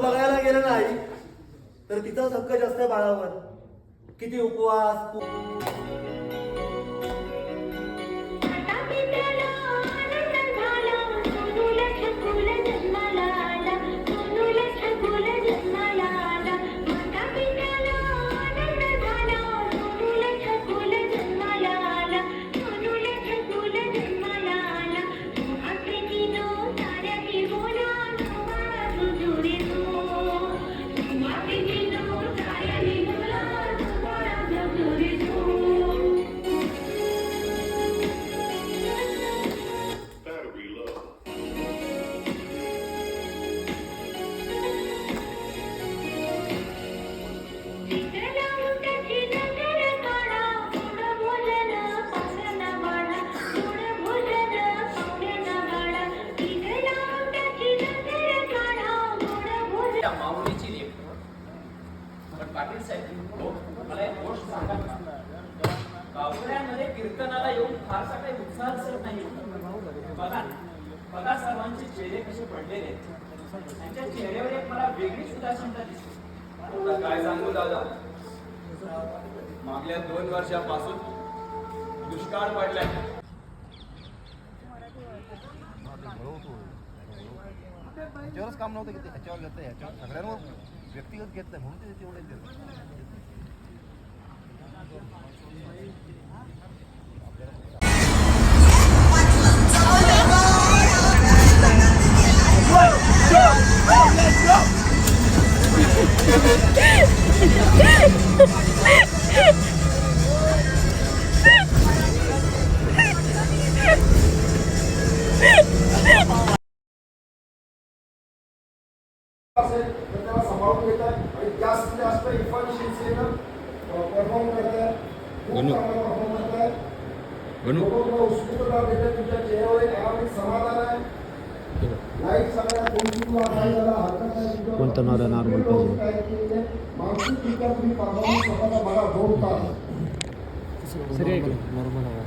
तसं बघायला गेलं नाही तर तिचाच हक्क जास्त आहे बाळावर. किती उपवास गावकऱ्यांमध्ये कीर्तनाला येऊन फारसा काही उत्साह दिसत नाही. बघा बघा सर्वांचे चेहरे कसे पडलेले, त्यांच्या चेहऱ्यावर एक मला वेगळीच उदासीनता दिसते. काय सांगू दादा, मागल्या 2 वर्षापासून दुष्काळ पडलाय. ह्याच्यावरच काम नव्हतं की ते ह्याच्यावर घेतलं, ह्याच्यावर सगळ्यांवर व्यक्तिगत घेतलं म्हणून ते तेवढे त्याला सांभाळून घेतात आणि जास्त जास्त इफिशियन्सीनं परफॉर्म करतात. परफॉर्म करतात. उत्सुकता देतात. तुमच्या चेहऱ्यावर एक आराम समाधान आहे. लाईफ सगळ्या कोणतं नॉर्मल पाहिजे मानसिकरित्या तुम्ही परफॉर्मन्स स्वतःचा बघा 2 तास नॉर्मल हवा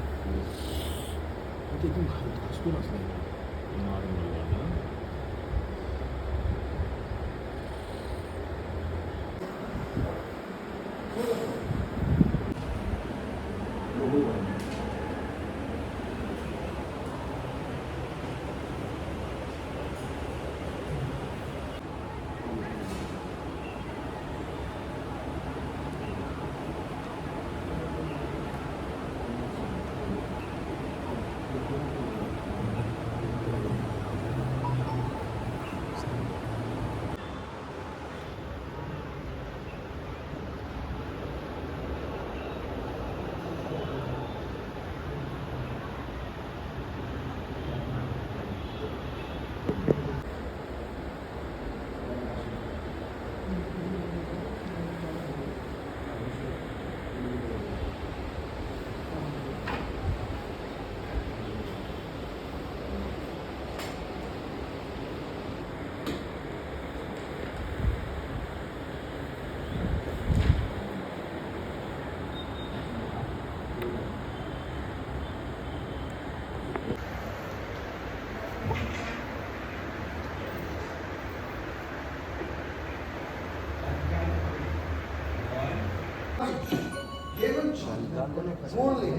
only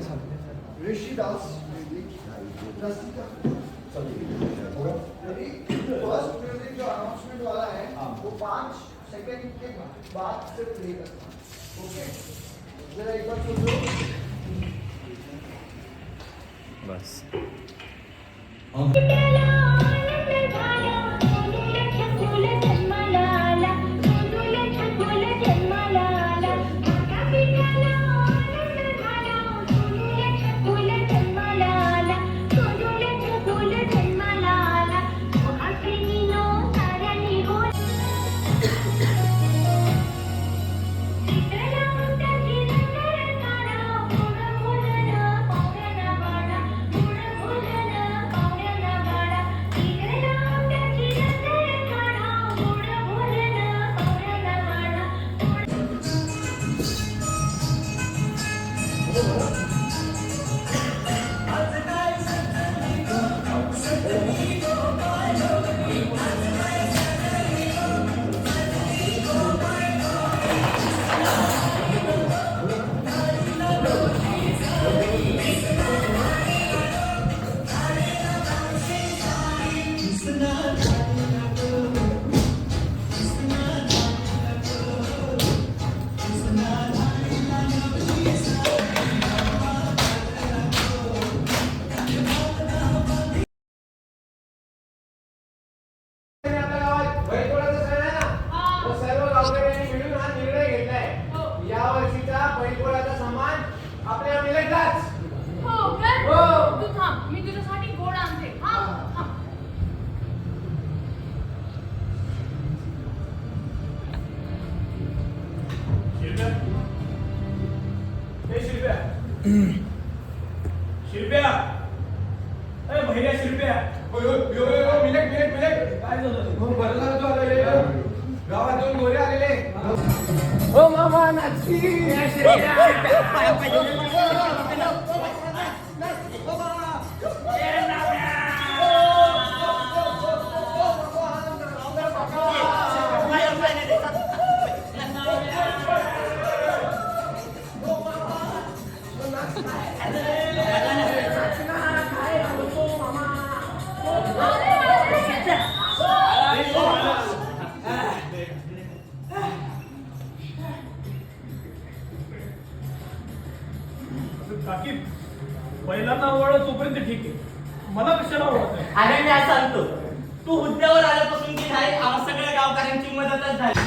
Rishidas फर्स्ट म्यूजिक जो अनाउंसमेंट वाला है वो 5 सेकंड के बाद से प्ले करना. ओके जरा एक बार सुन लो बस. शिरप्या ए भैया शिरप्या मिनिट काय झालं हो बरं झालं तू आलेले गावात 2 गोरे आलेले ओ मामा नाची काकी पहिल्यांदा ओळख तोपर्यंत ठीक आहे मला कशाला ओळख अरे मी आज सांगतो तू हुद्द्यावर आल्यापासून की नाही आम्हा सगळ्या गावकऱ्यांची मदतच झाली.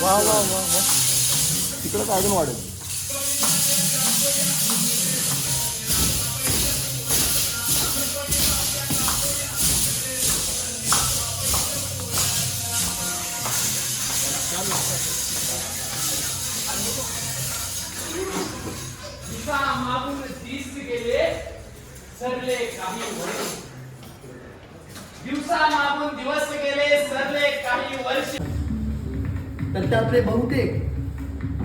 वा वा वा वा तिकडं तर अजून वाढेल. मागून दिस गेले सरले काही वर्ष दिवसा मागून दिवस गेले सरले काही वर्ष तर त्यातले बहुतेक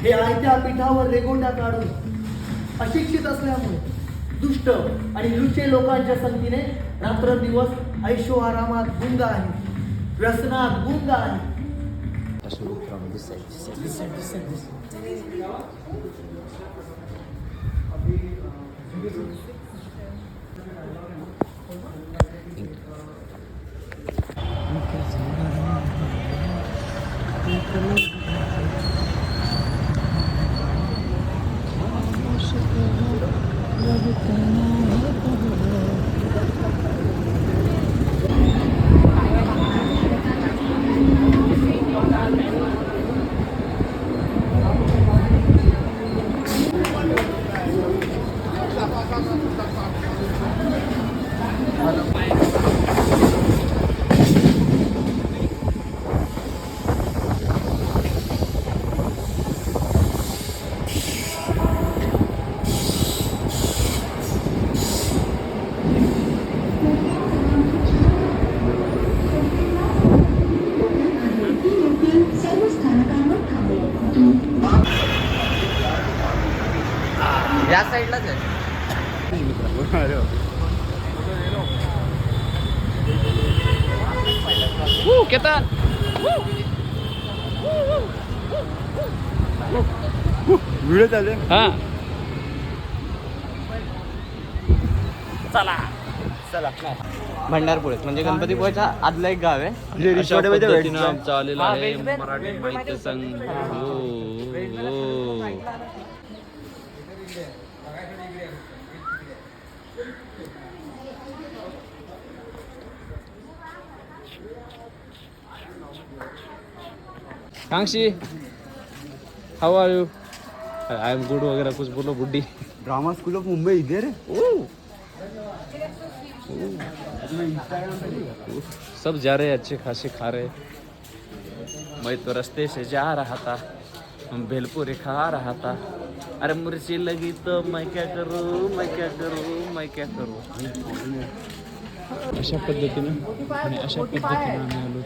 हे आयत्या पिठावर रेगोंडा काढून अशिक्षित असल्यामुळे दुष्ट आणि लुचे लोकांच्या संगतीने रात्रंदिवस ऐशो आरामात गुंग आहे, व्यसनात गुंग आहे. या साईडलाच आहे. केतन व्हिडिओ चालू आहे. हा चला भंडारपुळे म्हणजे गणपतीपुळेच्या आदलं एक गाव आहे. जे रिसॉर्टमध्ये पद्धतीनं आमचं आलेलं हा, आहे वेज बेन. मराठी माहिती संघ. कांक्षी how are you? I am good वगैरह कुछ बोलो बुड्ढी. ड्रामा स्कूल ऑफ मुंबई इधर है. सब जा रहे अच्छे खासे खा रहे. मैं तो रास्ते से जा रहा था, हम भेलपुरी खा रहा था. अरे मिर्ची लगी तो मैं क्या करूँ, मैं क्या करूँ, मैं क्या करूँ. अशा पद्धतीनं आणि अशा पद्धतीनं आम्ही आलो.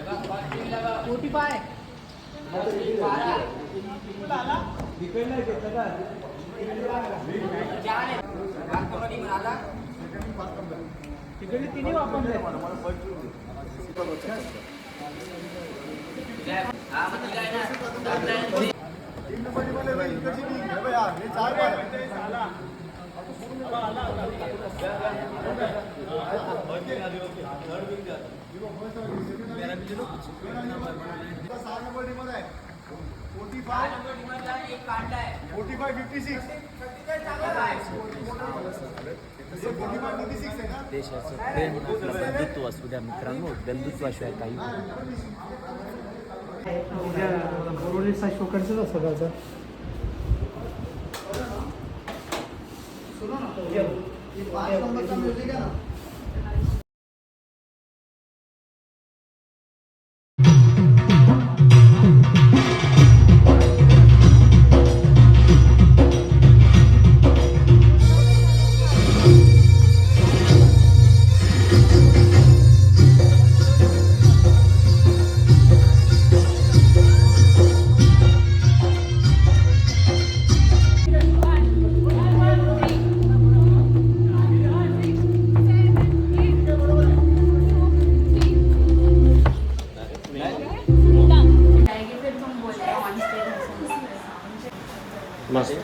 देशाचं प्रेम आपलं बंधुत्व असू द्या मित्रांनो, बंधुत्वाशिवाय काही ये 5 नंबर का म्यूजिक है ना. मस्त.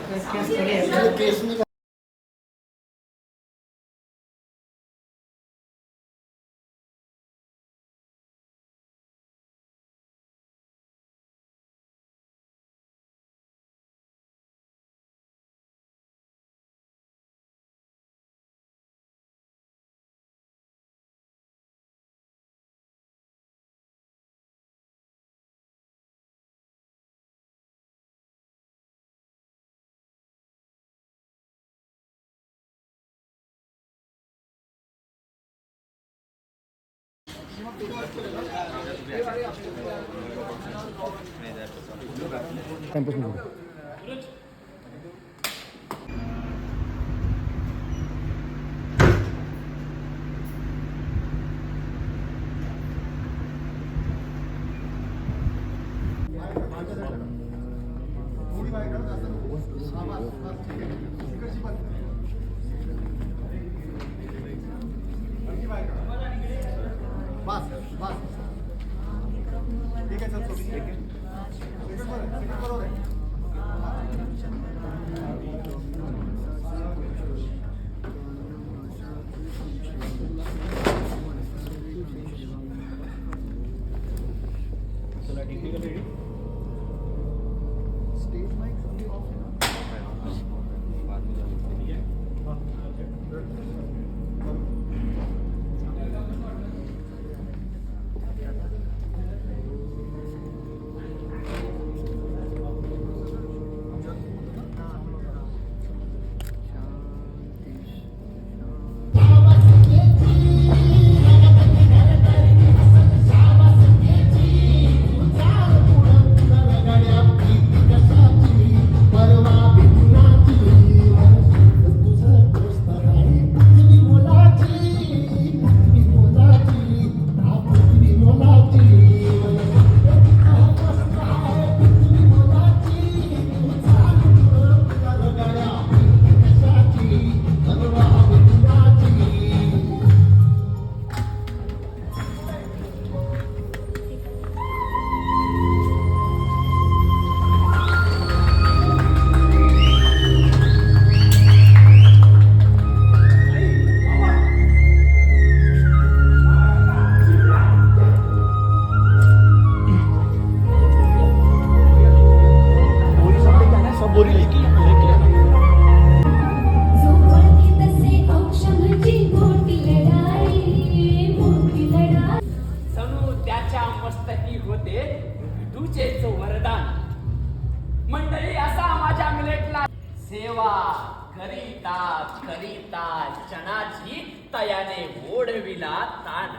क्षणाची तयाने ओढविला ताण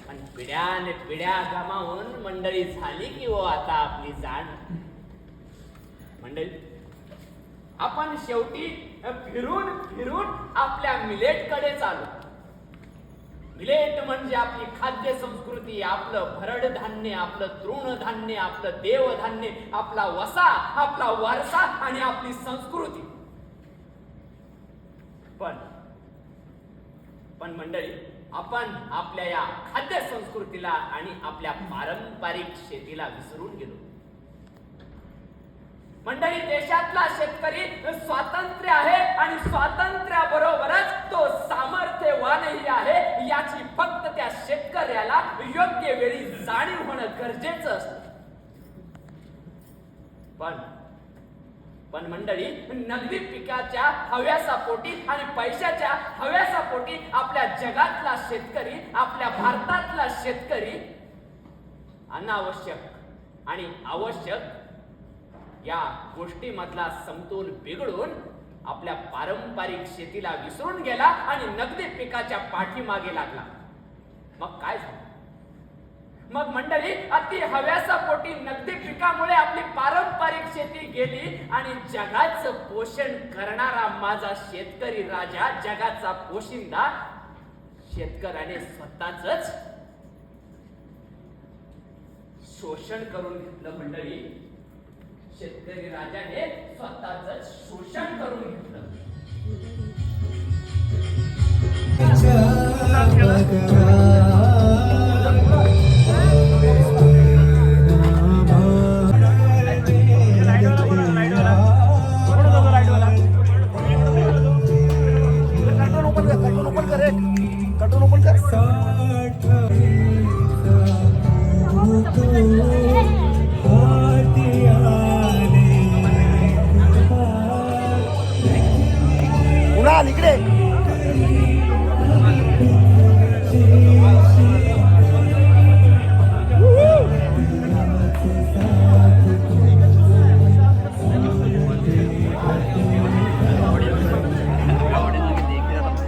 आणि पिढ्याने पिढ्या गमावून मंडळी झाली की हो आता आपली जाण. मंडळी आपण शेवटी फिरून फिरून आपल्या मिलेटकडे चालू. मिलेट म्हणजे आपली खाद्य संस्कृती, आपलं भरड धान्य, आपलं तृणधान्य, आपलं देवधान्य, आपला वसा, आपला वारसा आणि आपली संस्कृती. पण मंडळी, आपण आपल्या या खाद्य संस्कृतीला आणि आपल्या पारंपरिक शेतीला विसरून गेलो. मंडळी, देशातला शेतकरी स्वातंत्र्य आहे आणि स्वातंत्र्याबरोबरच तो सामर्थ्यवानही आहे याची फक्त त्या शेतकऱ्याला योग्य वेळी जाणीव होणं गरजेचं असतं. पण मंडळी, नगदी पिकाच्या हव्यासापोटी आणि पैशाच्या हव्यासापोटी आपल्या जगातला शेतकरी, आपल्या भारतातला शेतकरी अनावश्यक आणि आवश्यक या गोष्टीमधला समतोल बिघडून आपल्या पारंपरिक शेतीला विसरून गेला आणि नगदी पिकाच्या पाठीमागे लागला. मग काय झालं? मग मंडळी, अति हव्यासापोटी नगदी पिकामुळे आपली पारंपरिक शेती गेली आणि जगाचं पोषण करणारा माझा शेतकरी राजा, जगाचा पोशिंदा शेतकऱ्याने स्वतःच शोषण करून घेतलं. मंडळी, शेतकरी राजाने स्वतःच शोषण करून घेतलं. उडाल इकडे.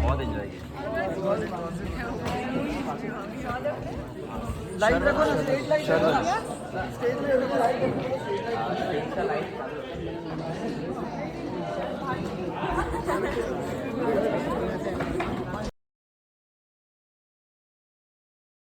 बहुत एंजॉय किया. लाइट रखो ना, स्ट्रेट लाइट रखो ना. स्ट्रेट में लाइट